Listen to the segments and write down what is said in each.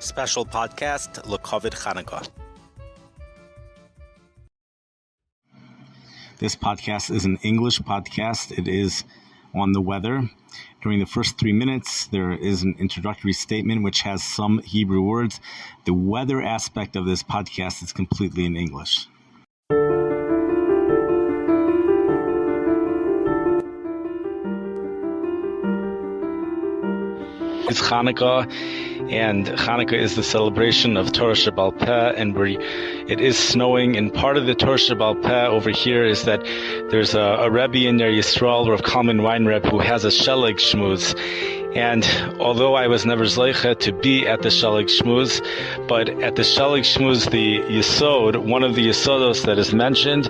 Special podcast, L'Kovid Chanukah. This podcast is an English podcast. It is on the weather. During the first 3 minutes, there is an introductory statement which has some Hebrew words. The weather aspect of this podcast is completely in English. It's Chanukah, and Chanukah is the celebration of Torah Shebaal Peh, and it is snowing. And part of the Torah Shebaal Peh over here is that there's a Rabbi in there, Yisrorl, Rav Calman Weinreb, who has a Shelig Shmuz. And although I was never Zleicha to be at the Shelig Shmuz, but at the Shelig Shmuz, the Yisod, one of the Yisodos that is mentioned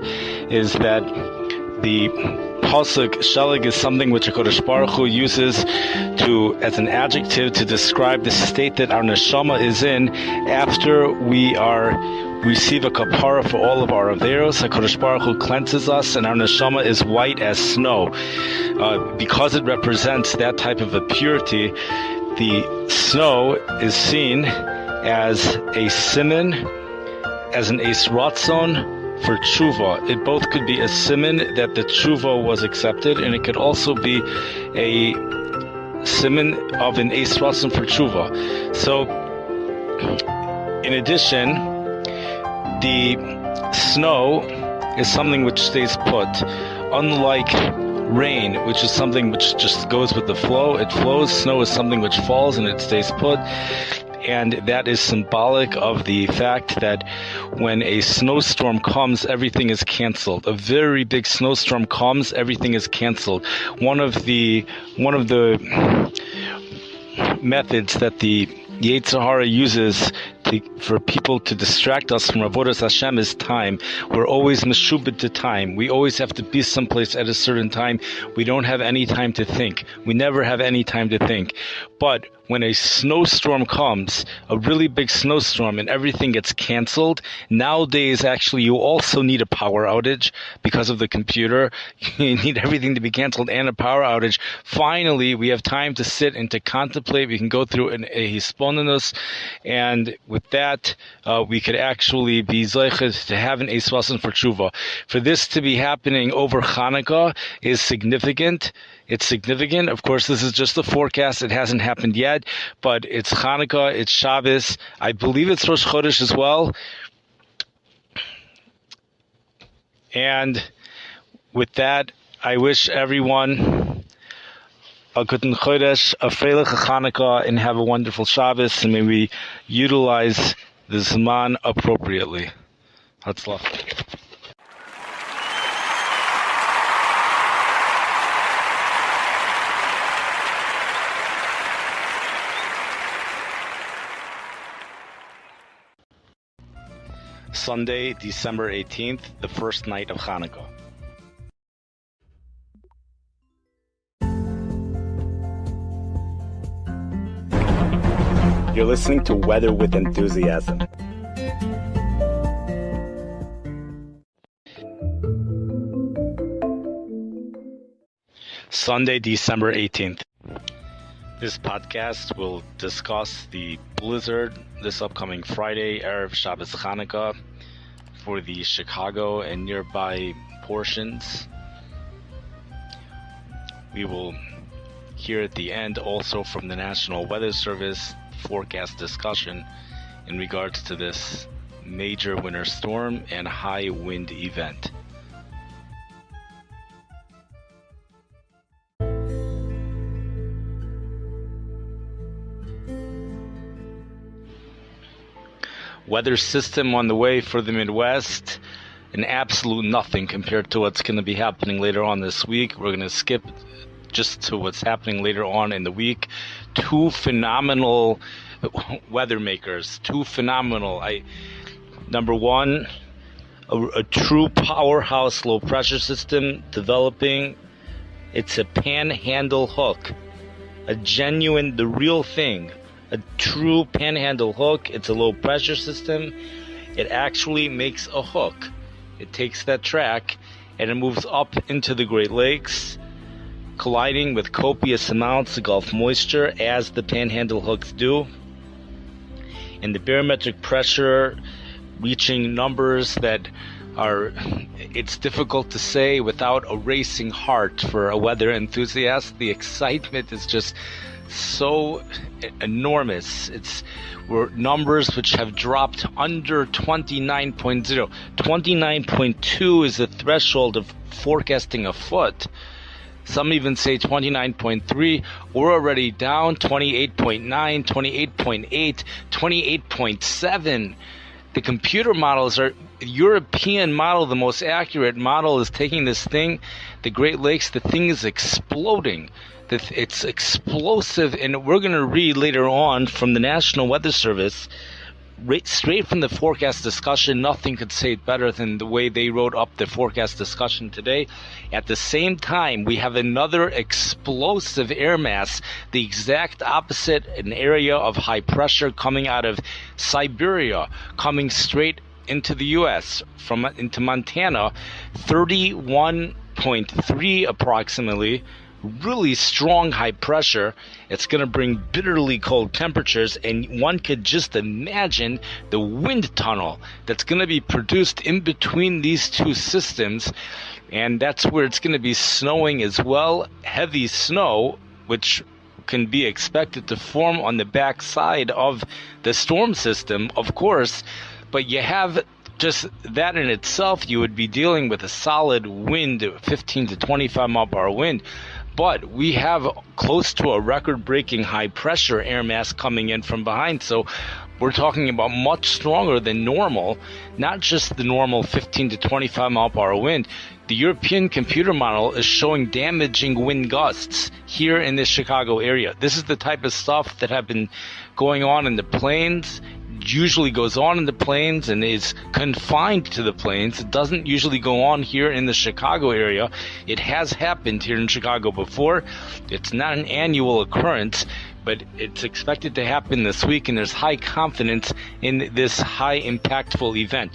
is that the Pasuk Shelig is something which HaKadosh Baruch Hu uses as an adjective to describe the state that our neshama is in after we receive a kapara for all of our averos. HaKadosh Baruch Hu cleanses us, and our neshama is white as snow. Because it represents that type of a purity, the snow is seen as a siman, as an eis ratzon for tshuva. It both could be a siman that the tshuva was accepted, and it could also be a siman of an eis ratzon for tshuva. So, in addition, the snow is something which stays put, unlike rain, which is something which just goes with the flow. It flows. Snow is something which falls and it stays put. And that is symbolic of the fact that when a snowstorm comes, everything is canceled. A very big snowstorm comes, everything is canceled. One of the methods that the Yetzer Hara uses for people to distract us from Avodas Hashem is time. We're always meshubed to time. We always have to be someplace at a certain time. We don't have any time to think. We never have any time to think. But when a snowstorm comes, a really big snowstorm, and everything gets canceled, nowadays actually you also need a power outage because of the computer. You need everything to be canceled and a power outage. Finally, we have time to sit and to contemplate. We can go through a hisponenus, and with that, we could actually be zeiches to have an eis ratzon for tshuva. For this to be happening over Chanukah is significant. It's significant. Of course, this is just a forecast. It hasn't happened yet, but it's Chanukah, it's Shabbos. I believe it's Rosh Chodesh as well. And with that, I wish everyone a good Chodesh, a freilich Chanukah, and have a wonderful Shabbos, and may we utilize the Zman appropriately. Zatzal. Sunday, December 18th, the first night of Chanukah. You're listening to Weather with Enthusiasm. Sunday, December 18th. This podcast will discuss the blizzard this upcoming Friday, Erev Shabbos Chanukah, for the Chicago and nearby portions. We will hear at the end also from the National Weather Service forecast discussion in regards to this major winter storm and high wind event. Weather system on the way for the Midwest, an absolute nothing compared to what's going to be happening later on this week. We're going to skip just to what's happening later on in the week. Two phenomenal weather makers. Two phenomenal. Number one, a true powerhouse low pressure system developing. It's a panhandle hook. A genuine, the real thing. A true panhandle hook. It's a low pressure system. It actually makes a hook. It takes that track and it moves up into the Great Lakes, colliding with copious amounts of Gulf moisture as the panhandle hooks do. and the barometric pressure reaching numbers that are, it's difficult to say without a racing heart for a weather enthusiast. The excitement is just so enormous. We're numbers which have dropped under 29.0. 29.2 is the threshold of forecasting a foot. Some even say 29.3. We're already down 28.9, 28.8, 28.7. The computer models are, the European model, the most accurate model, is taking this thing, the Great Lakes, the thing is exploding. It's explosive, and we're going to read later on from the National Weather Service, straight from the forecast discussion. Nothing could say it better than the way they wrote up the forecast discussion today. At the same time, we have another explosive air mass, the exact opposite, an area of high pressure coming out of Siberia, coming straight into the U.S. into Montana, 31.3 approximately. Really strong high pressure. It's going to bring bitterly cold temperatures, and one could just imagine the wind tunnel that's going to be produced in between these two systems, and that's where it's going to be snowing as well. Heavy snow, which can be expected to form on the backside of the storm system, of course, but you have just that in itself, you would be dealing with a solid wind, 15 to 25 mile per hour wind. But we have close to a record-breaking high-pressure air mass coming in from behind, so we're talking about much stronger than normal, not just the normal 15 to 25 mile per hour wind. The European computer model is showing damaging wind gusts here in the Chicago area. This is the type of stuff that have been going on in the plains, usually goes on in the plains and is confined to the plains. It doesn't usually go on here in the Chicago area. It has happened here in Chicago before. It's not an annual occurrence, but it's expected to happen this week, and there's high confidence in this high impactful event.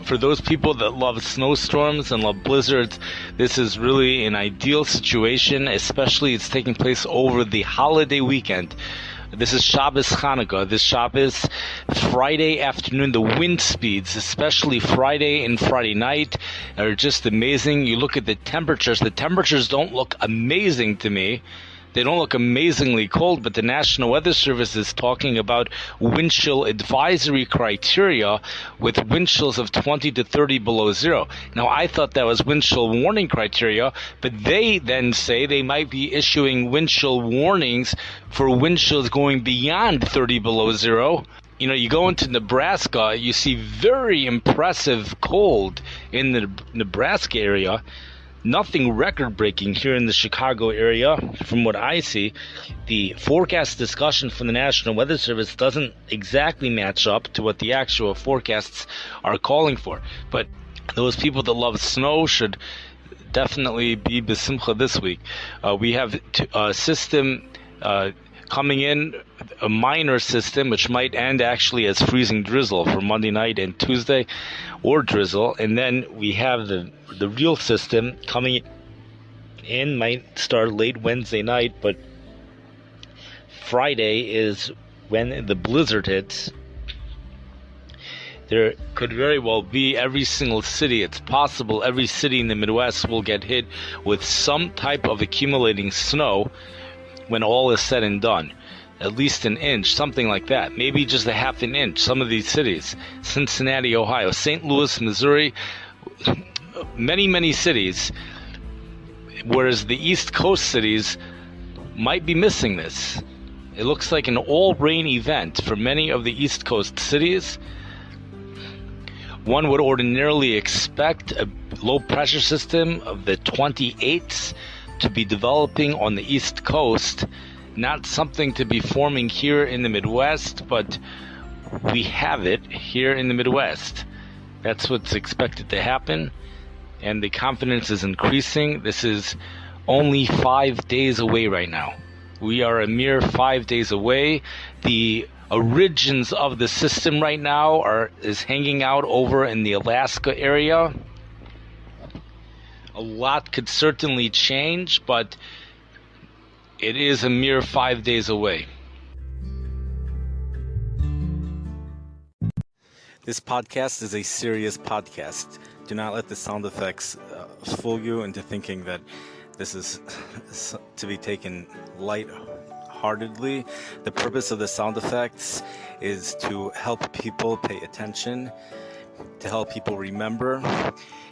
For those people that love snowstorms and love blizzards, this is really an ideal situation, especially it's taking place over the holiday weekend. This is Shabbos Chanukah. This Shabbos, Friday afternoon, the wind speeds, especially Friday and Friday night, are just amazing. You look at the temperatures. The temperatures don't look amazing to me. They don't look amazingly cold, but the National Weather Service is talking about wind chill advisory criteria with wind chills of 20 to 30 below zero. Now, I thought that was wind chill warning criteria, but they then say they might be issuing wind chill warnings for wind chills going beyond 30 below zero. You know, you go into Nebraska, you see very impressive cold in the Nebraska area. Nothing record-breaking here in the Chicago area, from what I see. The forecast discussion from the National Weather Service doesn't exactly match up to what the actual forecasts are calling for. But those people that love snow should definitely be besimcha this week. We have a system coming in, a minor system, which might end actually as freezing drizzle for Monday night and Tuesday, or drizzle. And then we have the real system coming in, might start late Wednesday night, but Friday is when the blizzard hits. There could very well be every single city, it's possible every city in the Midwest will get hit with some type of accumulating snow when all is said and done. At least an inch, something like that. Maybe just a half an inch. Some of these cities, Cincinnati, Ohio, St. Louis, Missouri, many cities, whereas the East Coast cities might be missing this. It looks like an all-rain event for many of the East Coast cities. One would ordinarily expect a low-pressure system of the 28s to be developing on the East Coast, not something to be forming here in the Midwest, but we have it here in the Midwest. That's what's expected to happen, and the confidence is increasing. This is only 5 days away right now. We are a mere 5 days away. The origins of the system right now is hanging out over in the Alaska area. A lot could certainly change, but it is a mere 5 days away. This podcast is a serious podcast. Do not let the sound effects fool you into thinking that this is to be taken lightheartedly. The purpose of the sound effects is to help people pay attention, to help people remember,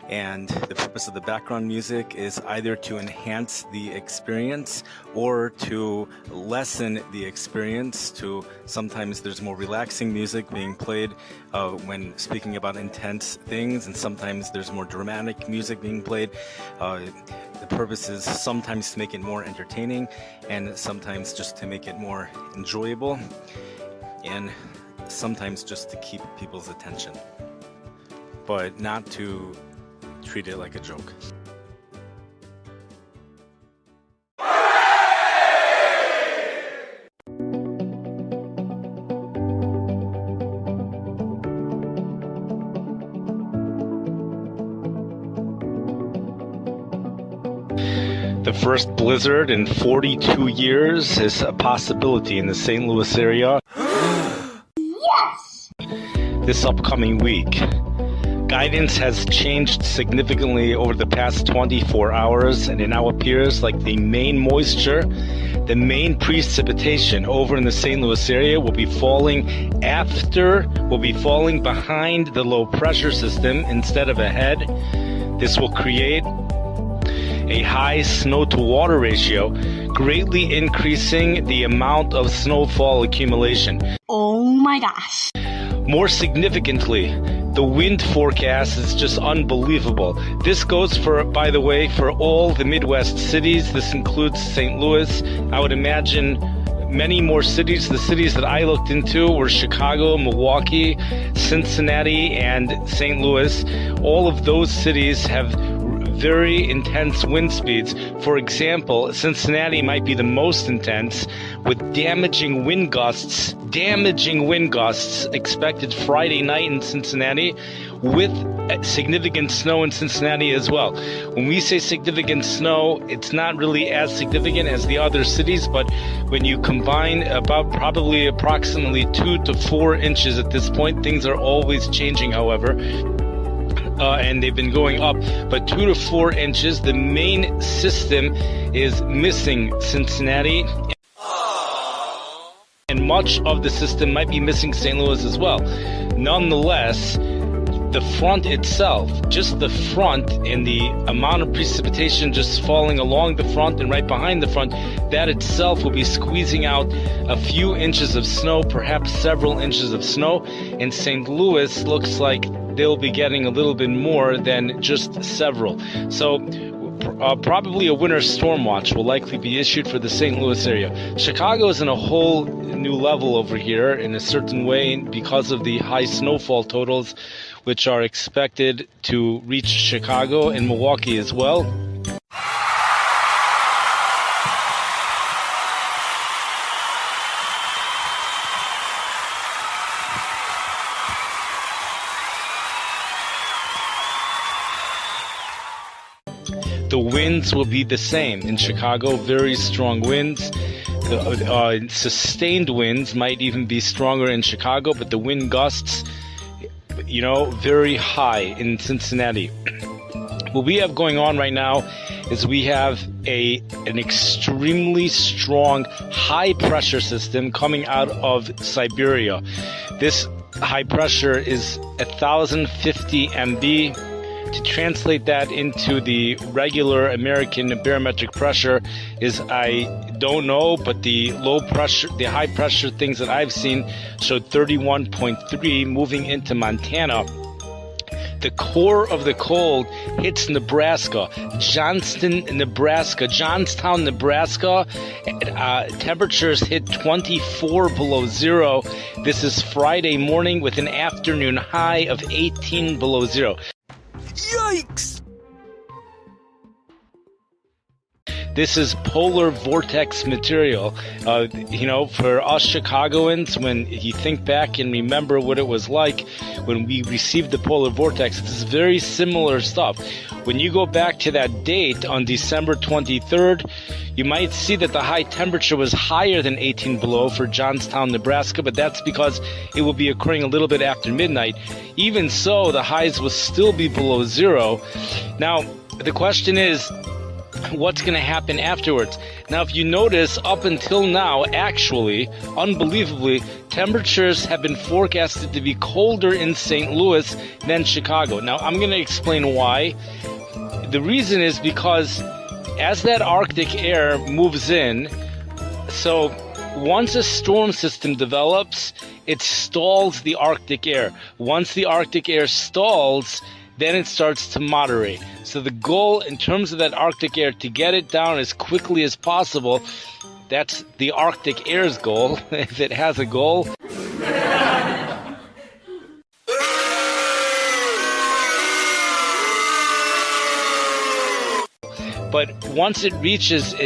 and the purpose of the background music is either to enhance the experience or to lessen the experience. Sometimes there's more relaxing music being played when speaking about intense things, and sometimes there's more dramatic music being played. The purpose is sometimes to make it more entertaining, and sometimes just to make it more enjoyable, and sometimes just to keep people's attention, but not to treat it like a joke. The first blizzard in 42 years is a possibility in the St. Louis area. Yes! This upcoming week. Guidance has changed significantly over the past 24 hours, and it now appears like the main moisture, the main precipitation over in the St. Louis area will be falling behind the low pressure system instead of ahead. This will create a high snow to water ratio, greatly increasing the amount of snowfall accumulation. Oh my gosh. More significantly, the wind forecast is just unbelievable. This goes by the way, for all the Midwest cities. This includes St. Louis. I would imagine many more cities. The cities that I looked into were Chicago, Milwaukee, Cincinnati, and St. Louis. All of those cities have very intense wind speeds. For example, Cincinnati might be the most intense, with damaging wind gusts expected Friday night in Cincinnati, with significant snow in Cincinnati as well. When we say significant snow, it's not really as significant as the other cities, but when you combine approximately 2 to 4 inches at this point, things are always changing, however. And they've been going up, but 2 to 4 inches. The main system is missing Cincinnati, and much of the system might be missing St. Louis as well. Nonetheless, the front itself, just the front and the amount of precipitation just falling along the front and right behind the front, that itself will be squeezing out a few inches of snow, perhaps several inches of snow. And St. Louis looks like they'll be getting a little bit more than just several. So probably a winter storm watch will likely be issued for the St. Louis area. Chicago is in a whole new level over here in a certain way because of the high snowfall totals, which are expected to reach Chicago and Milwaukee as well. The winds will be the same in Chicago, very strong winds. The sustained winds might even be stronger in Chicago, but the wind gusts, very high in Cincinnati. What we have going on right now is we have an extremely strong high pressure system coming out of Siberia. This high pressure is 1,050 MB. To translate that into the regular American barometric pressure is, I don't know, but the high pressure things that I've seen showed 31.3 moving into Montana. The core of the cold hits Nebraska, Johnstown, Nebraska. Temperatures hit 24 below zero. This is Friday morning with an afternoon high of 18 below zero. Yikes! This is polar vortex material. For us Chicagoans, when you think back and remember what it was like when we received the polar vortex, this is very similar stuff. When you go back to that date on December 23rd, you might see that the high temperature was higher than 18 below for Johnstown, Nebraska, but that's because it will be occurring a little bit after midnight. Even so, the highs will still be below zero. Now, the question is, what's going to happen afterwards? Now, if you notice, up until now, actually, unbelievably, temperatures have been forecasted to be colder in St. Louis than Chicago. Now, I'm going to explain why. The reason is because as that Arctic air moves in, so once a storm system develops, it stalls the Arctic air. Once the Arctic air stalls, then it starts to moderate. So the goal in terms of that Arctic air, to get it down as quickly as possible, that's the Arctic air's goal, if it has a goal. But once it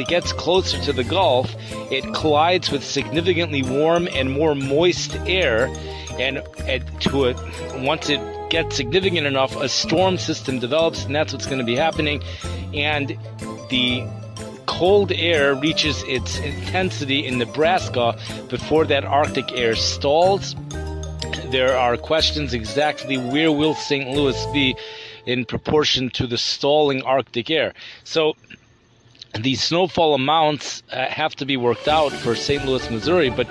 gets closer to the Gulf, it collides with significantly warm and more moist air, and once it gets significant enough, a storm system develops, and that's what's going to be happening. And the cold air reaches its intensity in Nebraska before that Arctic air stalls. There are questions exactly where will St. Louis be in proportion to the stalling Arctic air. So the snowfall amounts have to be worked out for St. Louis, Missouri. But,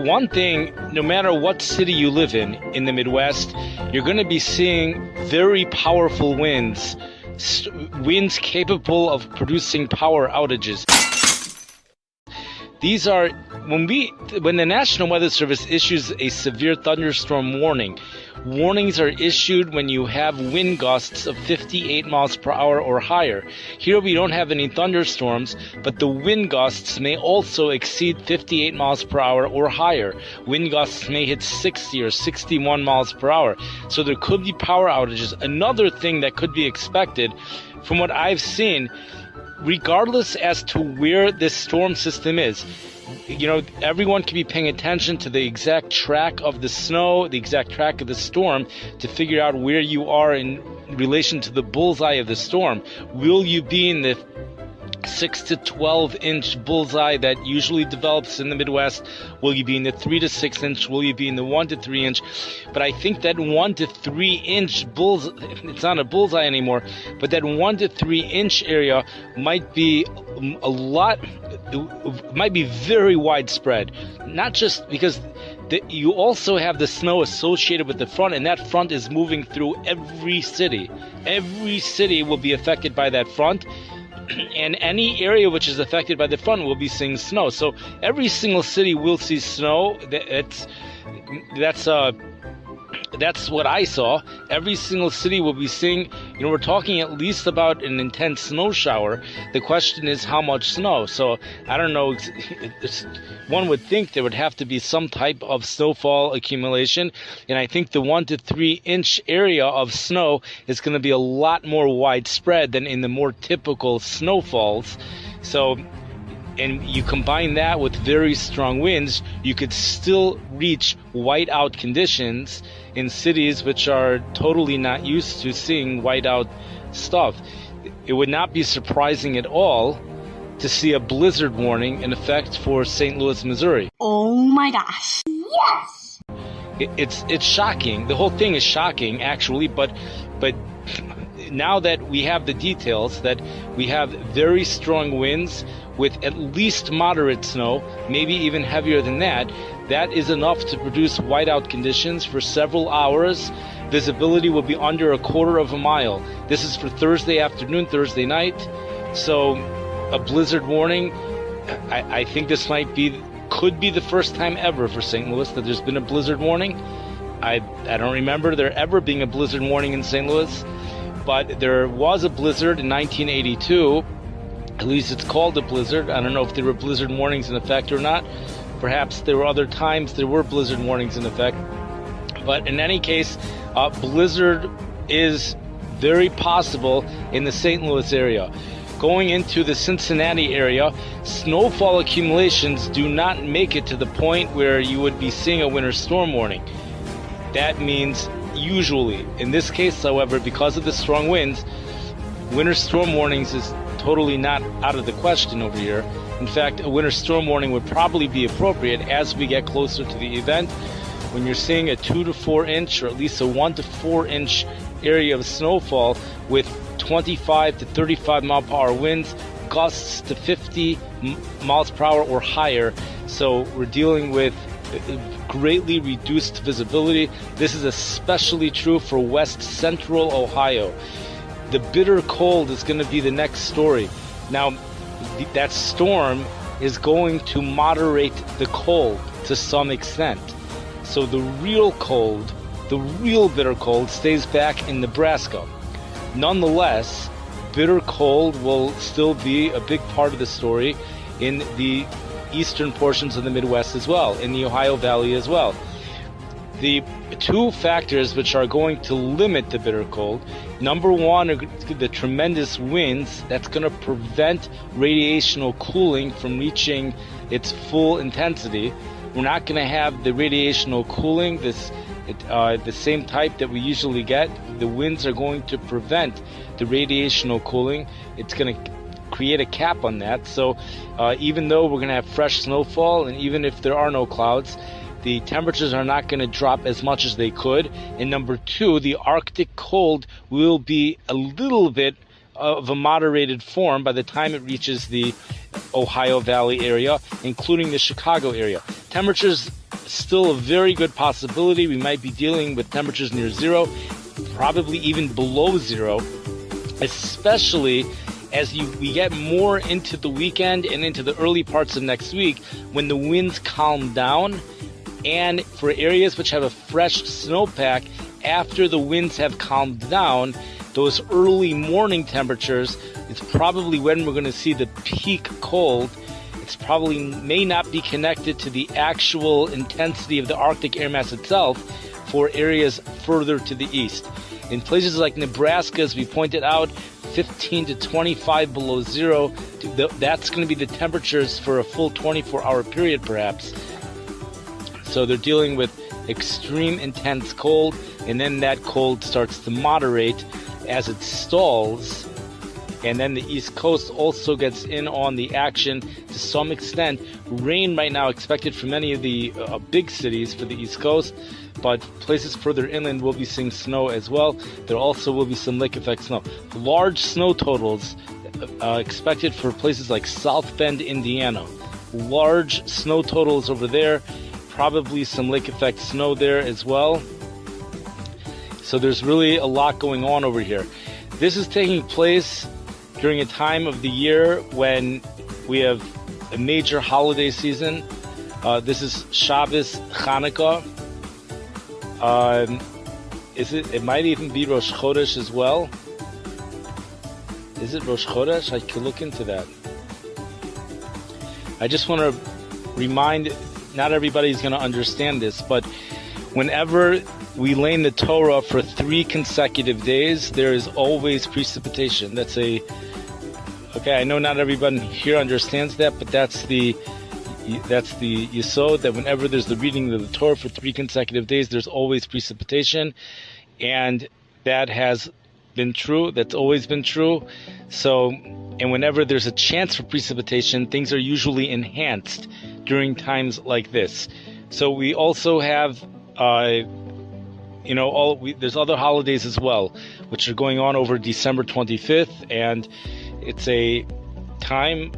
one thing, no matter what city you live in the Midwest, you're going to be seeing very powerful winds, winds capable of producing power outages. These are, when the National Weather Service issues a severe thunderstorm warning, warnings are issued when you have wind gusts of 58 miles per hour or higher. Here we don't have any thunderstorms, but the wind gusts may also exceed 58 miles per hour or higher. Wind gusts may hit 60 or 61 miles per hour. So there could be power outages. Another thing that could be expected, from what I've seen, regardless as to where this storm system is, everyone can be paying attention to the exact track of the snow, the exact track of the storm, to figure out where you are in relation to the bullseye of the storm. Will you be in the 6 to 12 inch bullseye that usually develops in the Midwest? Will you be in the 3 to 6 inch? Will you be in the 1 to 3 inch? But I think that 1 to 3 inch bullseye, it's not a bullseye anymore, but that 1 to 3 inch area might be might be very widespread. Not just because you also have the snow associated with the front, and that front is moving through every city. Every city will be affected by that front. And any area which is affected by the front will be seeing snow. So every single city will see snow. That's what I saw. Every single city will be seeing, we're talking at least about an intense snow shower. The question is how much snow. So I don't know. One would think there would have to be some type of snowfall accumulation. And I think the 1 to 3 inch area of snow is going to be a lot more widespread than in the more typical snowfalls. So, and you combine that with very strong winds, you could still reach whiteout conditions in cities which are totally not used to seeing whiteout stuff. It would not be surprising at all to see a blizzard warning in effect for St. Louis, Missouri. Oh my gosh. Yes! It's shocking. The whole thing is shocking, actually, but now that we have the details, that we have very strong winds with at least moderate snow, maybe even heavier than that, that is enough to produce whiteout conditions for several hours. Visibility will be under a quarter of a mile. This is for Thursday afternoon, Thursday night. So a blizzard warning, I think this could be the first time ever for St. Louis that there's been a blizzard warning. I don't remember there ever being a blizzard warning in St. Louis, but there was a blizzard in 1982. At least it's called a blizzard. I don't know if there were blizzard warnings in effect or not. Perhaps there were other times there were blizzard warnings in effect. But in any case, blizzard is very possible in the St. Louis area. going into the Cincinnati area, snowfall accumulations do not make it to the point where you would be seeing a winter storm warning. That means usually. In this case, however, because of the strong winds, winter storm warnings is totally not out of the question over here. In fact, a winter storm warning would probably be appropriate as we get closer to the event. When you're seeing a 2 to 4 inch or at least a 1 to 4 inch area of snowfall with 25 to 35 mile per hour winds, gusts to 50 miles per hour or higher. So we're dealing with greatly reduced visibility. This is especially true for west central Ohio. The bitter cold is going to be the next story. Now, that storm is going to moderate the cold to some extent. So the real cold, the real bitter cold, stays back in Nebraska. Nonetheless, bitter cold will still be a big part of the story in the eastern portions of the Midwest as well, in the Ohio Valley as well. The two factors which are going to limit the bitter cold, number one are the tremendous winds. That's going to prevent radiational cooling from reaching its full intensity. We're not going to have the radiational cooling, the same type that we usually get. The winds are going to prevent the radiational cooling. It's going to create a cap on that. So even though we're going to have fresh snowfall, and even if there are no clouds, the temperatures are not going to drop as much as they could. And number two, the Arctic cold will be a little bit of a moderated form by the time it reaches the Ohio Valley area, including the Chicago area. Temperatures still a very good possibility. We might be dealing with temperatures near zero, probably even below zero, especially as we get more into the weekend and into the early parts of next week when the winds calm down. And for areas which have a fresh snowpack, after the winds have calmed down, those early morning temperatures, it's probably when we're going to see the peak cold. It's probably may not be connected to the actual intensity of the Arctic air mass itself for areas further to the east. In places like Nebraska, as we pointed out, 15 to 25 below zero, that's going to be the temperatures for a full 24-hour period perhaps. So they're dealing with extreme intense cold, and then that cold starts to moderate as it stalls. And then the East Coast also gets in on the action to some extent. Rain right now expected for many of the big cities for the East Coast, but places further inland will be seeing snow as well. There also will be some lake effect snow. Large snow totals expected for places like South Bend, Indiana. Large snow totals over there. Probably some lake effect snow there as well. So there's really a lot going on over here. This is taking place during a time of the year when we have a major holiday season. This is Shabbos, Chanukah. It might even be Rosh Chodesh as well. Is it Rosh Chodesh? I could look into that. I just want to remind, not everybody's going to understand this, but whenever we lay in the Torah for 3 consecutive days, there is always precipitation. Okay, I know not everybody here understands that, but that's the yesod, that whenever there's the reading of the Torah for 3 consecutive days, there's always precipitation. And that has been true. That's always been true. So, and whenever there's a chance for precipitation, things are usually enhanced during times like this. So we also have, there's other holidays as well, which are going on over December 25th, and it's a time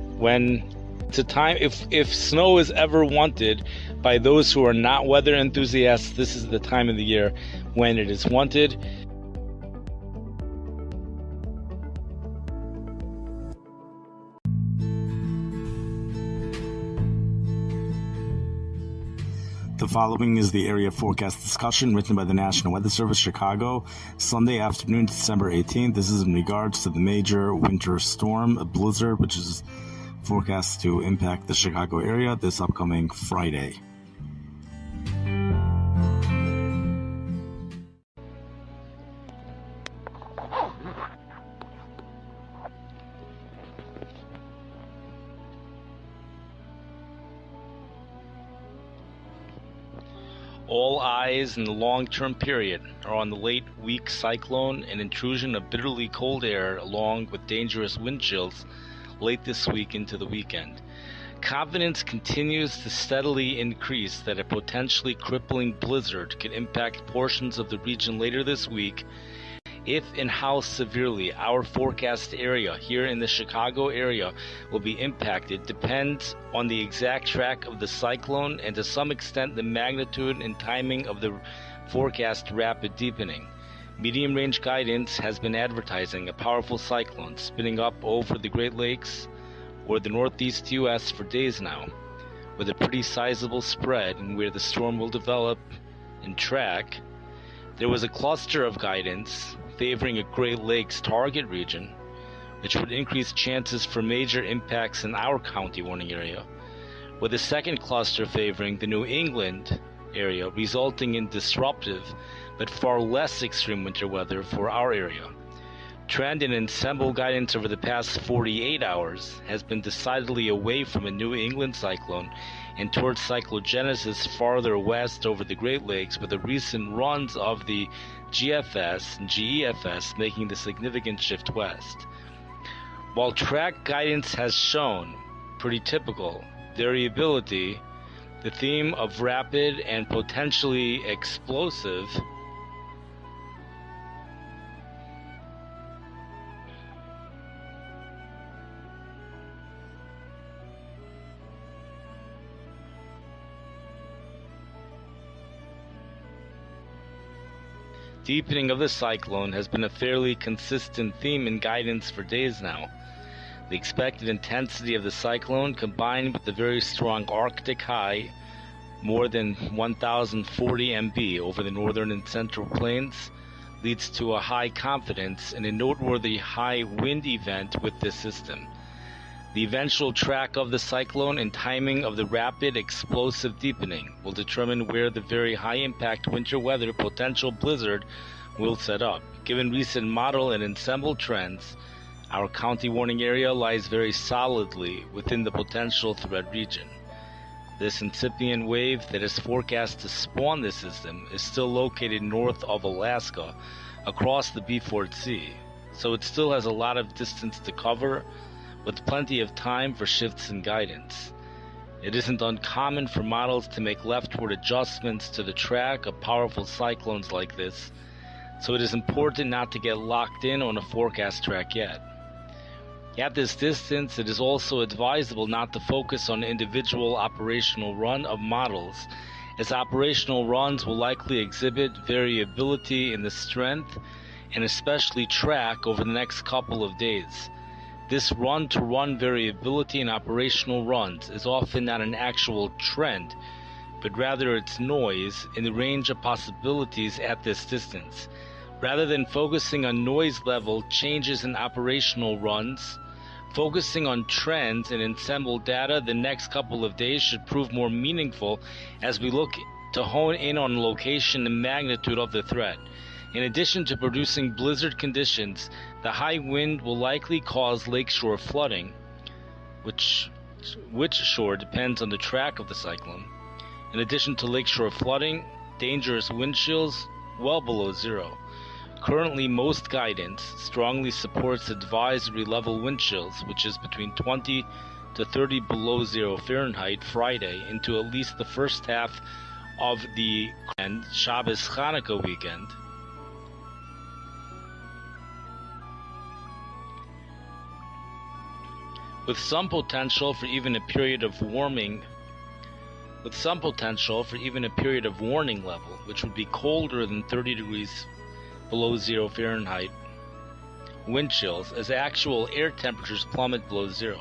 if snow is ever wanted by those who are not weather enthusiasts, this is the time of the year when it is wanted. The following is the area forecast discussion written by the National Weather Service, Chicago, Sunday afternoon, December 18th. This is in regards to the major winter storm, a blizzard, which is forecast to impact the Chicago area this upcoming Friday. All eyes in the long-term period are on the late week cyclone and intrusion of bitterly cold air along with dangerous wind chills late this week into the weekend. Confidence continues to steadily increase that a potentially crippling blizzard could impact portions of the region later this week. If and how severely our forecast area here in the Chicago area will be impacted depends on the exact track of the cyclone and to some extent the magnitude and timing of the forecast rapid deepening. Medium range guidance has been advertising a powerful cyclone spinning up over the Great Lakes or the northeast U.S. for days now, with a pretty sizable spread in where the storm will develop and track. There was a cluster of guidance favoring a Great Lakes target region, which would increase chances for major impacts in our county warning area, with a second cluster favoring the New England area, resulting in disruptive but far less extreme winter weather for our area. Trend and ensemble guidance over the past 48 hours has been decidedly away from a New England cyclone and towards cyclogenesis farther west over the Great Lakes, with the recent runs of the GFS and GEFS making the significant shift west. While track guidance has shown pretty typical variability, the theme of rapid and potentially explosive deepening of the cyclone has been a fairly consistent theme in guidance for days now. The expected intensity of the cyclone, combined with the very strong Arctic high, more than 1,040 MB over the northern and central plains, leads to a high confidence in a noteworthy high wind event with this system. The eventual track of the cyclone and timing of the rapid explosive deepening will determine where the very high-impact winter weather potential blizzard will set up. Given recent model and ensemble trends, our county warning area lies very solidly within the potential threat region. This incipient wave that is forecast to spawn this system is still located north of Alaska, across the Beaufort Sea, so it still has a lot of distance to cover, with plenty of time for shifts in guidance. It isn't uncommon for models to make leftward adjustments to the track of powerful cyclones like this, so it is important not to get locked in on a forecast track yet. At this distance, it is also advisable not to focus on individual operational run of models, as operational runs will likely exhibit variability in the strength and especially track over the next couple of days. This run-to-run variability in operational runs is often not an actual trend, but rather its noise in the range of possibilities at this distance. Rather than focusing on noise level changes in operational runs, focusing on trends and ensemble data the next couple of days should prove more meaningful as we look to hone in on location and magnitude of the threat. In addition to producing blizzard conditions, the high wind will likely cause lakeshore flooding, which shore depends on the track of the cyclone. In addition to lakeshore flooding, dangerous wind chills well below zero. Currently, most guidance strongly supports advisory level wind chills, which is between 20 to 30 below zero Fahrenheit Friday into at least the first half of the Shabbos Chanukah weekend. With some potential for even a period of warning level, which would be colder than 30 degrees below zero Fahrenheit wind chills as actual air temperatures plummet below zero.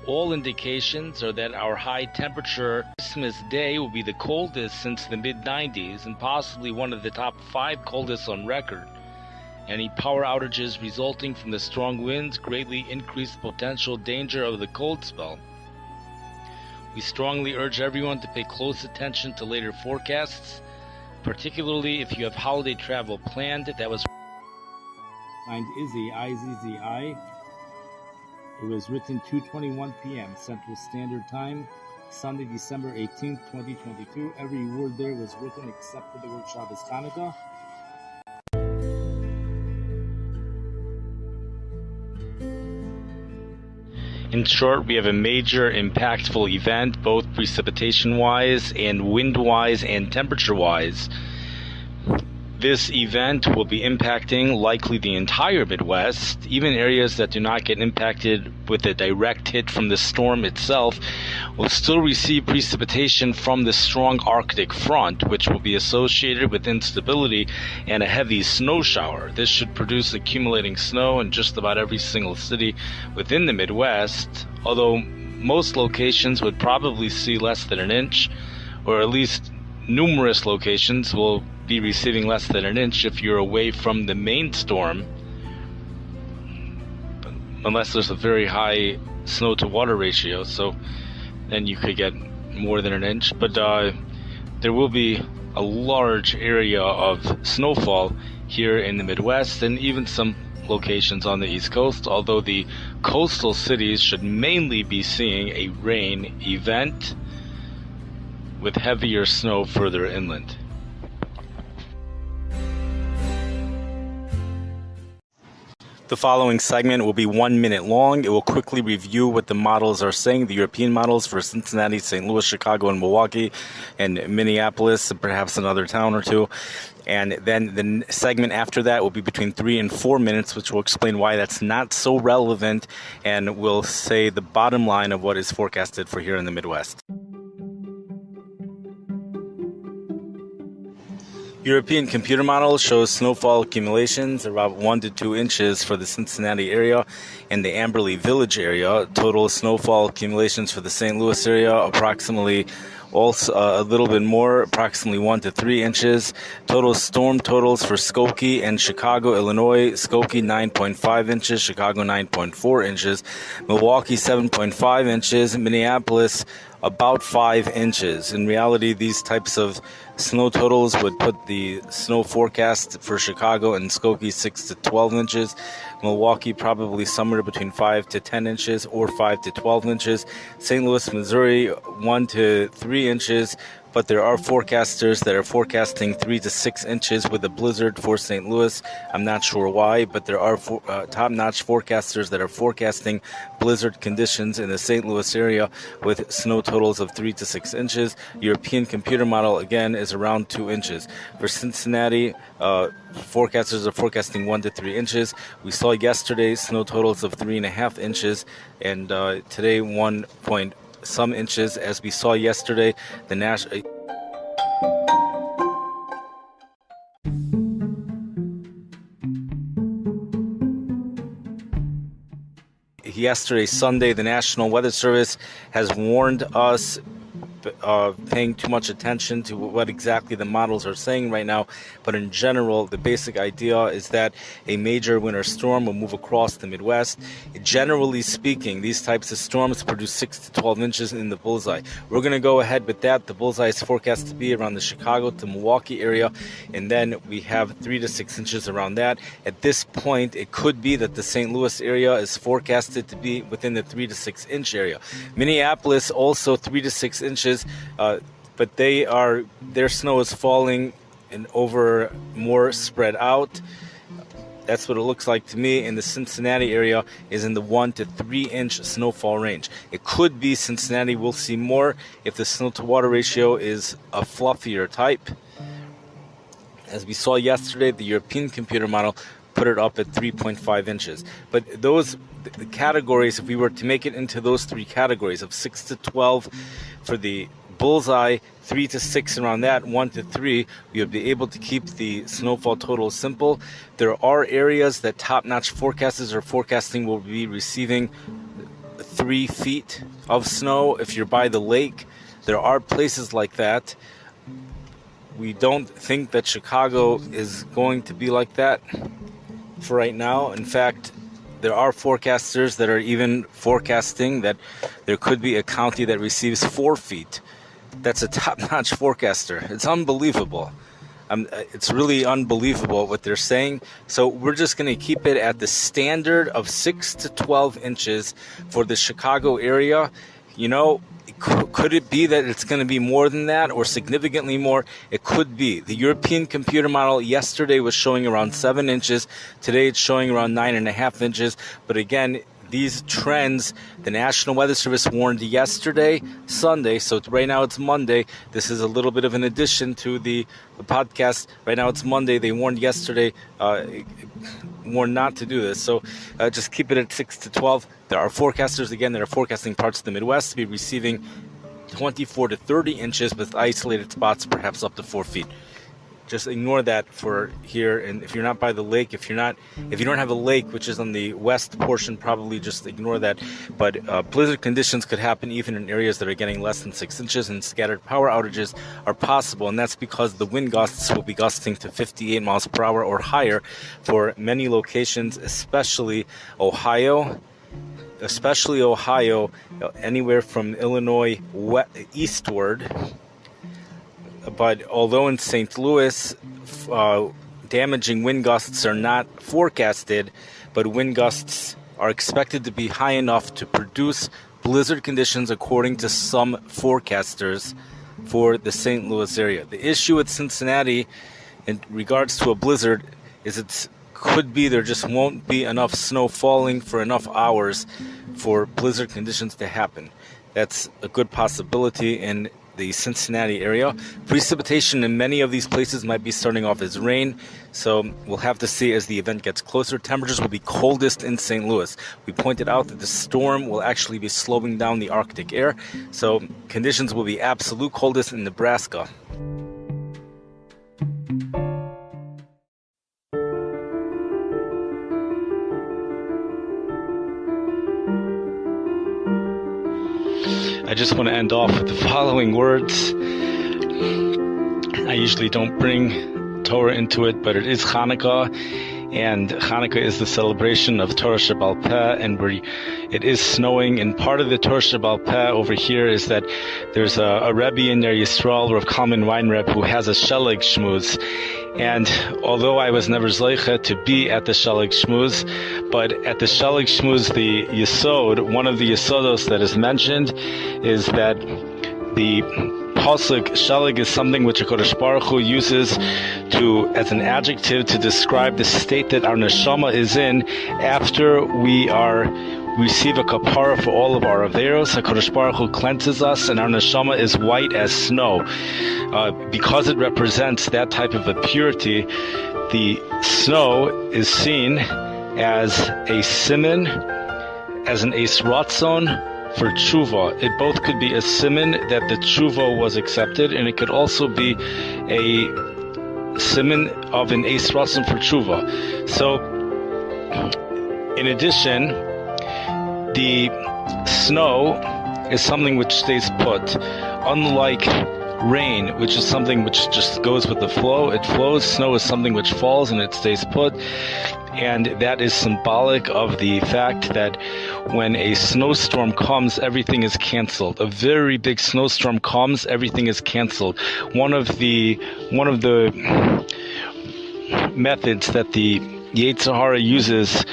All indications are that our high temperature Christmas Day will be the coldest since the mid-90s and possibly one of the top 5 coldest on record. Any power outages resulting from the strong winds greatly increase the potential danger of the cold spell. We strongly urge everyone to pay close attention to later forecasts, particularly if you have holiday travel planned. That was signed Izzy, I-Z-Z-I. It was written 2:21 p.m. Central Standard Time, Sunday, December 18th, 2022. Every word there was written except for the word Shabbos Chanukah. In short, we have a major impactful event, both precipitation-wise and wind-wise and temperature-wise. This event will be impacting likely the entire Midwest. Even areas that do not get impacted with a direct hit from the storm itself will still receive precipitation from the strong Arctic front, which will be associated with instability and a heavy snow shower. This should produce accumulating snow in just about every single city within the Midwest, although most locations would probably see less than an inch, or at least numerous locations will be receiving less than an inch if you're away from the main storm, unless there's a very high snow to water ratio, so then you could get more than an inch. But there will be a large area of snowfall here in the Midwest and even some locations on the East Coast, although the coastal cities should mainly be seeing a rain event with heavier snow further inland. The following segment will be 1 minute long. It will quickly review what the models are saying, the European models for Cincinnati, St. Louis, Chicago, and Milwaukee, and Minneapolis, and perhaps another town or two. And then the segment after that will be between 3 and 4 minutes, which will explain why that's not so relevant, and will say the bottom line of what is forecasted for here in the Midwest. European computer model shows snowfall accumulations about 1 to 2 inches for the Cincinnati area and the Amberley Village area. Total snowfall accumulations for the St. Louis area approximately also a little bit more, approximately 1 to 3 inches. Total storm totals for Skokie and Chicago, Illinois. Skokie 9.5 inches, Chicago 9.4 inches, Milwaukee 7.5 inches, Minneapolis about 5 inches. In reality, these types of snow totals would put the snow forecast for Chicago and Skokie 6 to 12 inches. Milwaukee probably somewhere between 5 to 10 inches or 5 to 12 inches. St. Louis, Missouri 1 to 3 inches. But there are forecasters that are forecasting 3 to 6 inches with a blizzard for St. Louis. I'm not sure why, but there are top-notch forecasters that are forecasting blizzard conditions in the St. Louis area with snow totals of 3 to 6 inches. European computer model, again, is around 2 inches. For Cincinnati, forecasters are forecasting 1 to 3 inches. We saw yesterday snow totals of 3.5 inches, and today 1 point some inches. As we saw yesterday, the national yesterday, Sunday, the National Weather Service has warned us paying too much attention to what exactly the models are saying right now. But in general, the basic idea is that a major winter storm will move across the Midwest. Generally speaking, these types of storms produce 6 to 12 inches in the bullseye. We're going to go ahead with that. The bullseye is forecast to be around the Chicago to Milwaukee area, and then we have 3 to 6 inches around that. At this point, it could be that the St. Louis area is forecasted to be within the 3 to 6 inch area. Minneapolis also 3 to 6 inches. But their snow is falling and over more spread out. That's what it looks like to me. In the Cincinnati area is in the 1 to 3 inch snowfall range. It could be Cincinnati will see more if the snow to water ratio is a fluffier type. As we saw yesterday, the European computer model put it up at 3.5 inches. But the categories, if we were to make it into those 3 categories of 6 to 12 for the bullseye, 3 to 6 around that, 1 to 3, we would be able to keep the snowfall total simple. There are areas that top-notch forecasters are forecasting will be receiving 3 feet of snow. If you're by the lake, there are places like that. We don't think that Chicago is going to be like that for right now. In fact, there are forecasters that are even forecasting that there could be a county that receives 4 feet. That's a top-notch forecaster. It's unbelievable. It's really unbelievable what they're saying. So we're just going to keep it at the standard of 6 to 12 inches for the Chicago area. You know, Could it be that it's going to be more than that or significantly more? It could be. The European computer model yesterday was showing around 7 inches. Today it's showing around 9.5 inches. But again, these trends, the National Weather Service warned yesterday, Sunday, so right now it's Monday. This is a little bit of an addition to the podcast. Right now it's Monday. They warned yesterday, warned not to do this. So just keep it at 6 to 12. There are forecasters, again, that are forecasting parts of the Midwest to be receiving 24 to 30 inches with isolated spots, perhaps up to 4 feet. Just ignore that for here. And if you're not by the lake, if you don't have a lake, which is on the west portion, probably just ignore that. But blizzard conditions could happen even in areas that are getting less than 6 inches, and scattered power outages are possible. And that's because the wind gusts will be gusting to 58 miles per hour or higher for many locations, especially Ohio, anywhere from Illinois eastward. But although in St. Louis, damaging wind gusts are not forecasted, but wind gusts are expected to be high enough to produce blizzard conditions according to some forecasters for the St. Louis area. The issue with Cincinnati in regards to a blizzard is could be there just won't be enough snow falling for enough hours for blizzard conditions to happen. That's a good possibility in the Cincinnati area. Precipitation in many of these places might be starting off as rain, so we'll have to see as the event gets closer. Temperatures will be coldest in St. Louis. We pointed out that the storm will actually be slowing down the Arctic air, so conditions will be absolute coldest in Nebraska. I just want to end off with the following words. I usually don't bring Torah into it, but it is Chanukah, and Chanukah is the celebration of Torah Shebaal Peh, and it is snowing. And part of the Torah Shebaal Peh over here is that there's a Rabbi in there, Yisrorl, Rav Calman Weinreb, who has a Shelig Shmuz. And although I was never Zeicha to be at the Shelig Shmuz, but at the Shelig Shmuz, the Yisod, one of the Yisodos that is mentioned is that the Pasuk Shelig is something which HaKadosh Baruch Hu uses as an adjective to describe the state that our neshama is in after we receive a kapara for all of our averos. HaKadosh Baruch Hu cleanses us, and our neshama is white as snow. Because it represents that type of a purity, the snow is seen as a siman, as an eis ratzon for tshuva. It both could be a siman that the tshuva was accepted, and it could also be a siman of an eis ratzon for tshuva. So, in addition, the snow is something which stays put, unlike rain, which is something which just goes with the flow. It flows. Snow is something which falls and it stays put. And that is symbolic of the fact that when a snowstorm comes, everything is canceled. A very big snowstorm comes, everything is canceled. One of the methods that the Yetzer Hara uses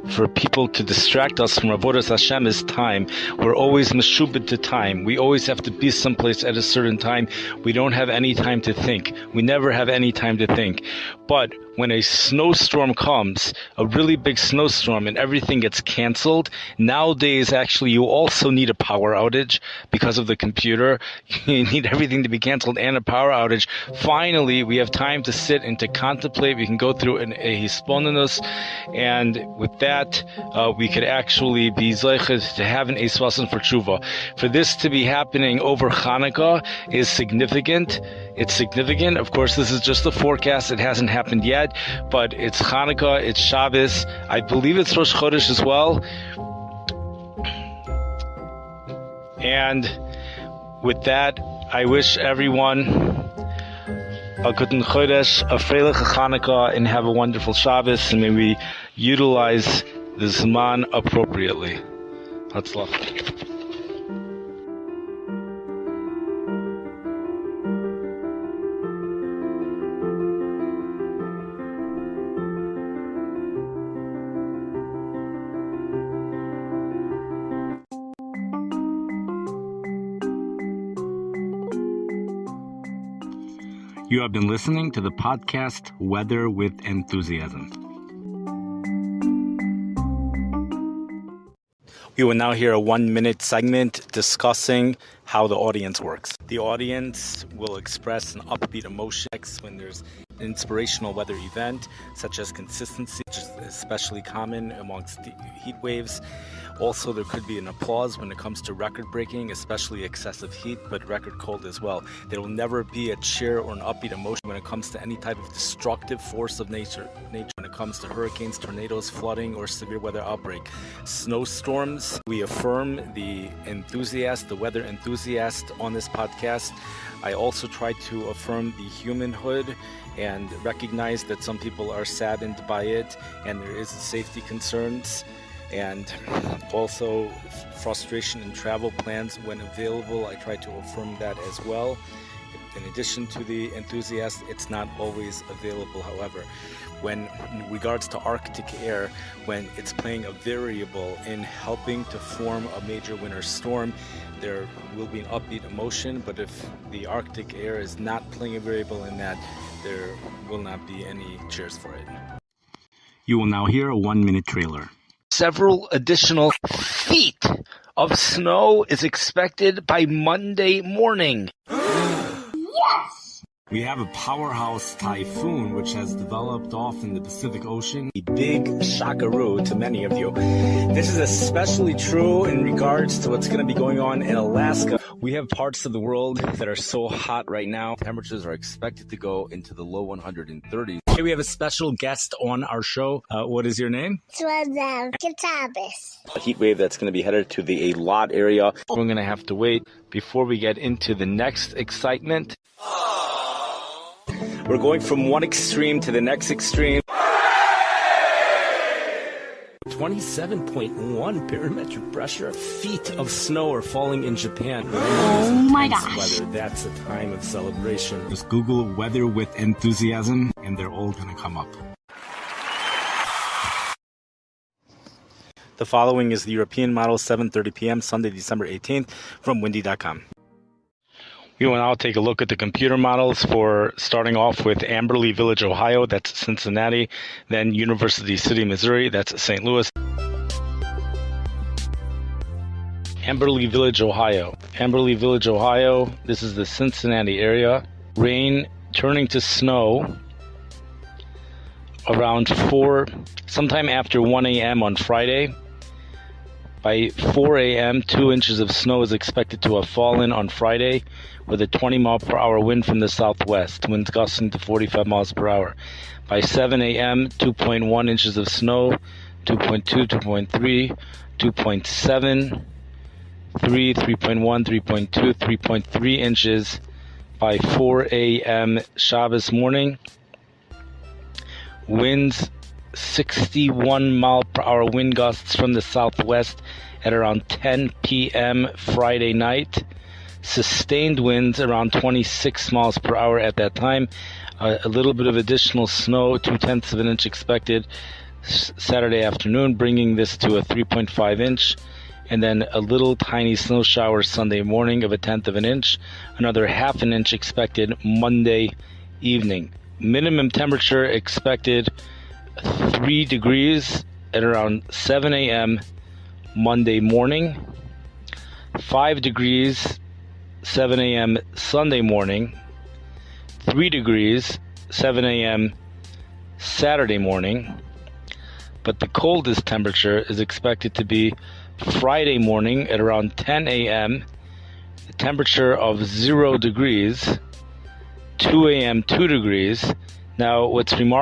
for people to distract us from Avodas Hashem is time. We're always meshubed to time. We always have to be someplace at a certain time. We don't have any time to think. We never have any time to think. But when a snowstorm comes, a really big snowstorm, and everything gets canceled, nowadays actually you also need a power outage because of the computer. You need everything to be canceled and a power outage. Finally, we have time to sit and to contemplate. We can go through a hisponenus, and with that, we could actually be zeiches to have an eis ratzon for tshuva. For this to be happening over Chanukah is significant. It's significant. Of course, this is just a forecast. It hasn't happened yet, but it's Chanukah, it's Shabbos. I believe it's Rosh Chodesh as well. And with that, I wish everyone a good Chodesh, a freilich Chanukah, and have a wonderful Shabbos, and may we utilize the Zman appropriately. Hatzlach. You have been listening to the podcast Weather with Enthusiasm. We will now hear a 1-minute segment discussing how the audience works. The audience will express an upbeat emotion when there's an inspirational weather event, such as consistency, which is especially common amongst the heat waves. Also, there could be an applause when it comes to record-breaking, especially excessive heat, but record cold as well. There will never be a cheer or an upbeat emotion when it comes to any type of destructive force of nature. When it comes to hurricanes, tornadoes, flooding, or severe weather outbreak. Snowstorms, we affirm the weather enthusiast on this podcast. I also try to affirm the humanhood and recognize that some people are saddened by it and there is safety concerns. And also frustration in travel plans when available. I try to affirm that as well. In addition to the enthusiast, it's not always available, however. When in regards to Arctic air, when it's playing a variable in helping to form a major winter storm, there will be an upbeat emotion, but if the Arctic air is not playing a variable in that, there will not be any cheers for it. You will now hear a 1-minute trailer. Several additional feet of snow is expected by Monday morning. Yes! We have a powerhouse typhoon which has developed off in the Pacific Ocean. A big shockaroo to many of you. This is especially true in regards to what's going to be going on in Alaska. We have parts of the world that are so hot right now. Temperatures are expected to go into the low 130s. Hey, we have a special guest on our show. What is your name? A heat wave that's going to be headed to the Eilat area. We're going to have to wait before we get into the next excitement. We're going from one extreme to the next extreme. 27.1 barometric pressure. Feet of snow are falling in Japan. Oh my gosh. Weather. That's a time of celebration. Just Google Weather with Enthusiasm and they're all going to come up. The following is the European model, 7:30 p.m., Sunday, December 18th, from windy.com. We will now take a look at the computer models for starting off with Amberley Village, Ohio, that's Cincinnati, then University City, Missouri, that's St. Louis. Amberley Village, Ohio. Amberley Village, Ohio, this is the Cincinnati area. Rain turning to snow around sometime after 1 a.m. on Friday. By 4 a.m., 2 inches of snow is expected to have fallen on Friday with a 20-mile-per-hour wind from the southwest, winds gusting to 45 miles per hour. By 7 a.m., 2.1 inches of snow, 2.2, 2.3, 2.7, 3, 3.1, 3.2, 3.3 inches. By 4 a.m. Shabbos morning, winds 61 mile per hour wind gusts from the southwest at around 10 p.m. Friday night. Sustained winds around 26 miles per hour at that time. A little bit of additional snow, 0.2 of an inch expected Saturday afternoon, bringing this to a 3.5 inch. And then a little tiny snow shower Sunday morning of 0.1 of an inch. Another 0.5 an inch expected Monday evening. Minimum temperature expected 3 degrees at around 7 a.m. Monday morning, 5 degrees 7 a.m. Sunday morning, 3 degrees 7 a.m. Saturday morning, but the coldest temperature is expected to be Friday morning at around 10 a.m., a temperature of 0 degrees, 2 a.m. 2 degrees. Now, what's totally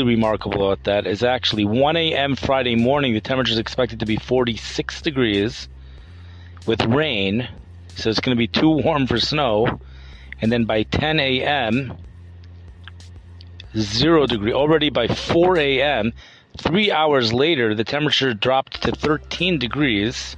remarkable about that is actually 1 a.m. Friday morning, the temperature is expected to be 46 degrees with rain, so it's going to be too warm for snow. And then by 10 a.m., 0 degree. Already by 4 a.m., 3 hours later, the temperature dropped to 13 degrees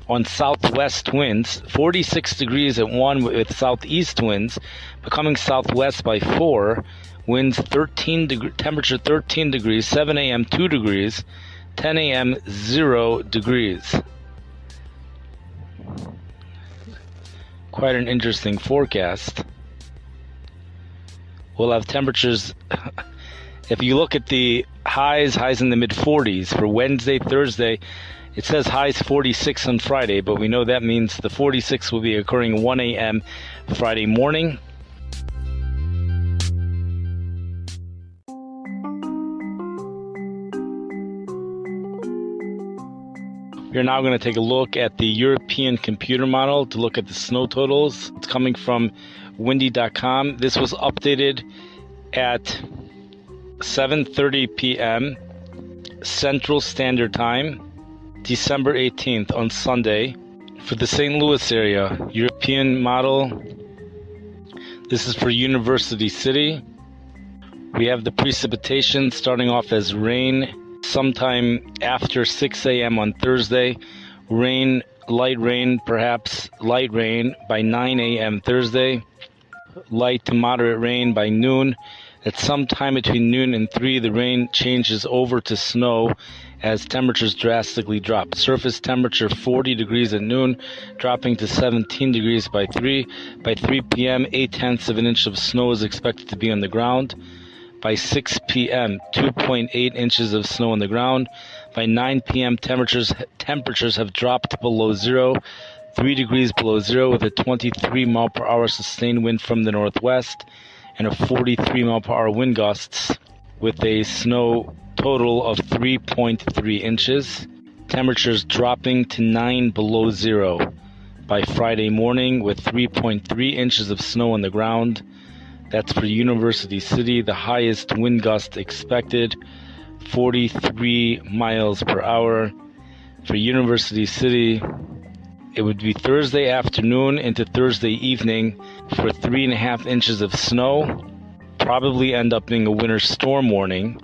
on southwest winds, 46 degrees at 1 with southeast winds, becoming southwest by 4. Winds temperature 13 degrees, 7 a.m. 2 degrees, 10 a.m. 0 degrees. Quite an interesting forecast. We'll have temperatures, if you look at the highs in the mid-40s for Wednesday, Thursday. It says highs 46 on Friday, but we know that means the 46 will be occurring 1 a.m. Friday morning. We're now going to take a look at the European computer model to look at the snow totals. It's coming from windy.com. This was updated at 7:30 p.m. Central Standard Time, December 18th on Sunday. For the St. Louis area, European model. This is for University City. We have the precipitation starting off as rain sometime after 6 a.m. on Thursday. Rain, light rain, perhaps light rain by 9 a.m. Thursday. Light to moderate rain by noon. At some time between noon and 3, the rain changes over to snow as temperatures drastically drop. Surface temperature 40 degrees at noon, dropping to 17 degrees by 3. By 3 p.m., 0.8 of an inch of snow is expected to be on the ground. By 6 p.m., 2.8 inches of snow on the ground. By 9 p.m., temperatures have dropped below zero, 3 degrees below zero, with a 23 mile per hour sustained wind from the northwest and a 43 mile per hour wind gusts, with a snow total of 3.3 inches. Temperatures dropping to 9 below zero by Friday morning, with 3.3 inches of snow on the ground. That's for University City. The highest wind gust expected, 43 miles per hour. For University City, it would be Thursday afternoon into Thursday evening for 3.5 inches of snow. Probably end up being a winter storm warning.